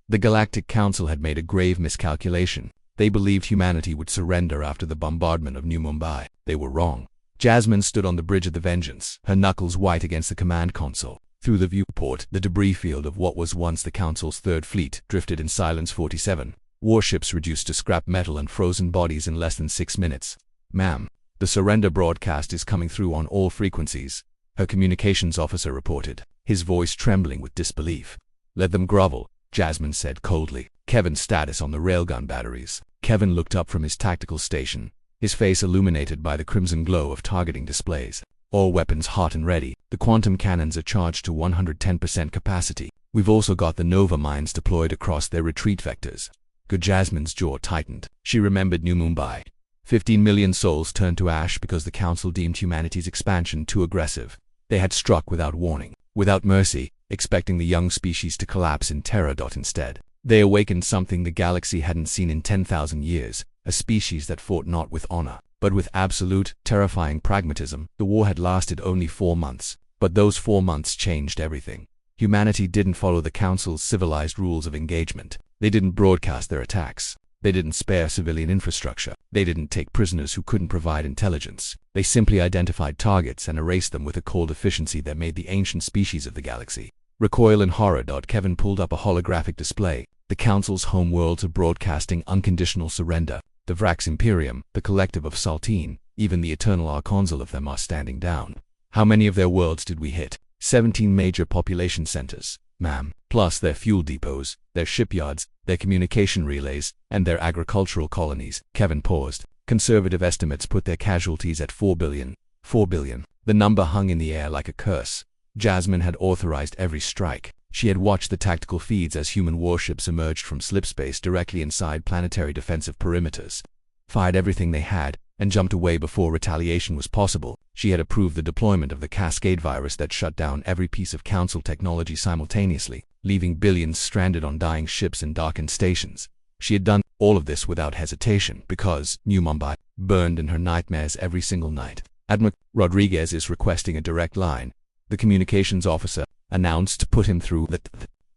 The Galactic Council had made a grave miscalculation. They believed humanity would surrender after the bombardment of New Mumbai. They were wrong. Jasmine stood on the bridge of the Vengeance, her knuckles white against the command console. Through the viewport, the debris field of what was once the Council's Third Fleet drifted in silence. 47 warships reduced to scrap metal and frozen bodies in less than 6 minutes. "Ma'am, the surrender broadcast is coming through on all frequencies," her communications officer reported, his voice trembling with disbelief. "Let them grovel," Jasmine said coldly. Kevin's status on the railgun batteries. Kevin looked up from his tactical station, his face illuminated by the crimson glow of targeting displays. "All weapons hot and ready. The quantum cannons are charged to 110% capacity. We've also got the Nova mines deployed across their retreat vectors." Good. Jasmine's jaw tightened. She remembered New Mumbai. 15 million souls turned to ash because the Council deemed humanity's expansion too aggressive. They had struck without warning, without mercy, expecting the young species to collapse in terror. Instead, they awakened something the galaxy hadn't seen in 10,000 years, a species that fought not with honor, but with absolute, terrifying pragmatism. The war had lasted only 4 months, but those 4 months changed everything. Humanity didn't follow the Council's civilized rules of engagement. They didn't broadcast their attacks. They didn't spare civilian infrastructure. They didn't take prisoners who couldn't provide intelligence. They simply identified targets and erased them with a cold efficiency that made the ancient species of the galaxy recoil in horror. Kevin pulled up a holographic display. The Council's home worlds are broadcasting unconditional surrender. The Vrax Imperium, the collective of Saltine, even the eternal archonsel of them are standing down. How many of their worlds did we hit? 17 major population centers, ma'am, plus their fuel depots, their shipyards, their communication relays, and their agricultural colonies. Kevin paused. Conservative estimates put their casualties at 4 billion. 4 billion. The number hung in the air like a curse. Jasmine had authorized every strike. She had watched the tactical feeds as human warships emerged from slipspace directly inside planetary defensive perimeters, fired everything they had, and jumped away before retaliation was possible. She had approved the deployment of the Cascade virus that shut down every piece of Council technology simultaneously, leaving billions stranded on dying ships and darkened stations. She had done all of this without hesitation because New Mumbai burned in her nightmares every single night. "Admiral Rodriguez is requesting a direct line," the communications officer announced to put him through. The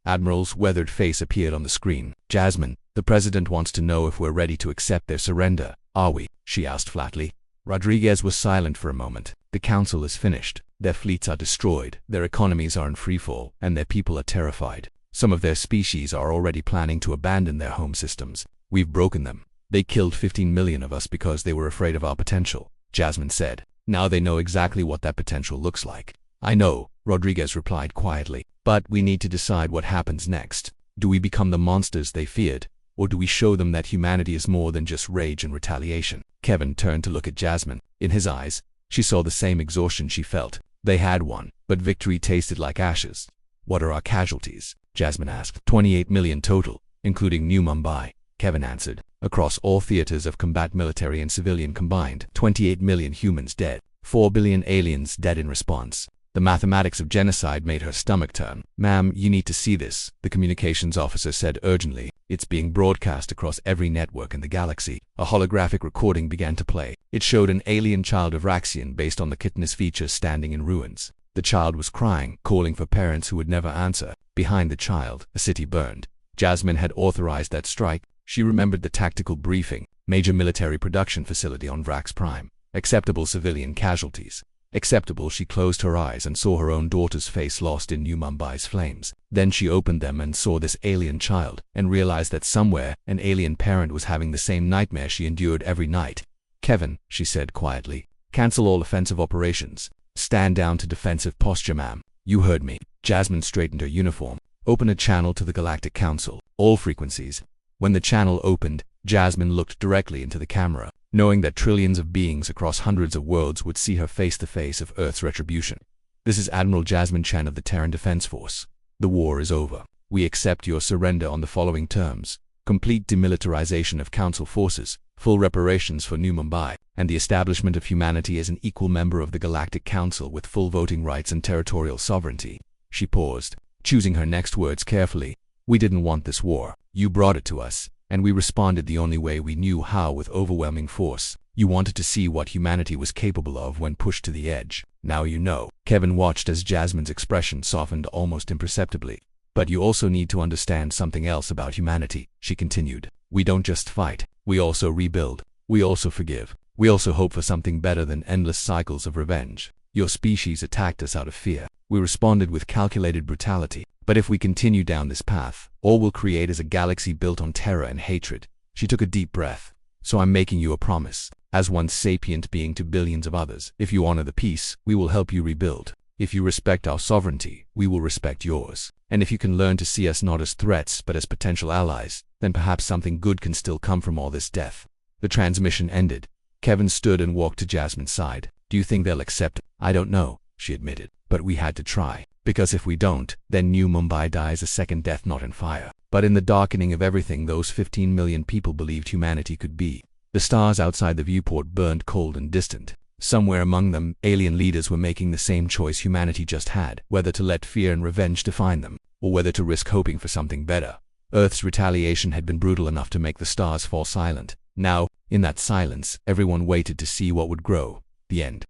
Admiral's weathered face appeared on the screen. "Jasmine, the President wants to know if we're ready to accept their surrender." "Are we?" she asked flatly. Rodriguez was silent for a moment. "The Council is finished. Their fleets are destroyed, their economies are in freefall, and their people are terrified. Some of their species are already planning to abandon their home systems. We've broken them. They killed 15 million of us because they were afraid of our potential," Jasmine said. "Now they know exactly what that potential looks like." "I know," Rodriguez replied quietly, "but we need to decide what happens next. Do we become the monsters they feared, or do we show them that humanity is more than just rage and retaliation?" Kevin turned to look at Jasmine. In his eyes, she saw the same exhaustion she felt. They had won, but victory tasted like ashes. "What are our casualties?" Jasmine asked. 28 million total, including New Mumbai," Kevin answered. "Across all theaters of combat, military and civilian combined, 28 million humans dead, 4 billion aliens dead in response." The mathematics of genocide made her stomach turn. "Ma'am, you need to see this," the communications officer said urgently. "It's being broadcast across every network in the galaxy." A holographic recording began to play. It showed an alien child of Raxian based on the Kitness feature standing in ruins. The child was crying, calling for parents who would never answer. Behind the child, a city burned. Jasmine had authorized that strike. She remembered the tactical briefing. Major military production facility on Vrax Prime. Acceptable civilian casualties. Acceptable. She closed her eyes and saw her own daughter's face lost in New Mumbai's flames. Then she opened them and saw this alien child, and realized that somewhere, an alien parent was having the same nightmare she endured every night. "Kevin," she said quietly, "cancel all offensive operations. Stand down to defensive posture, ma'am." "You heard me." Jasmine straightened her uniform. "Open a channel to the Galactic Council. All frequencies." When the channel opened, Jasmine looked directly into the camera, knowing that trillions of beings across hundreds of worlds would see her face to face of Earth's retribution. "This is Admiral Jasmine Chen of the Terran Defense Force. The war is over. We accept your surrender on the following terms: complete demilitarization of Council forces, full reparations for New Mumbai, and the establishment of humanity as an equal member of the Galactic Council with full voting rights and territorial sovereignty." She paused, choosing her next words carefully. "We didn't want this war. You brought it to us, and we responded the only way we knew how, with overwhelming force. You wanted to see what humanity was capable of when pushed to the edge. Now you know." Kevin watched as Jasmine's expression softened almost imperceptibly. But you also need to understand something else about humanity, she continued. We don't just fight. We also rebuild. We also forgive. We also hope for something better than endless cycles of revenge. Your species attacked us out of fear. We responded with calculated brutality. But if we continue down this path, all we'll create is a galaxy built on terror and hatred. She took a deep breath. So I'm making you a promise. As one sapient being to billions of others, if you honor the peace, we will help you rebuild. If you respect our sovereignty, we will respect yours. And if you can learn to see us not as threats but as potential allies, then perhaps something good can still come from all this death. The transmission ended. Kevin stood and walked to Jasmine's side. Do you think they'll accept? I don't know, she admitted. But we had to try. Because if we don't, then New Mumbai dies a second death not in fire, but in the darkening of everything those 15 million people believed humanity could be. The stars outside the viewport burned cold and distant. Somewhere among them, alien leaders were making the same choice humanity just had, whether to let fear and revenge define them, or whether to risk hoping for something better. Earth's retaliation had been brutal enough to make the stars fall silent. Now, in that silence, everyone waited to see what would grow. The end.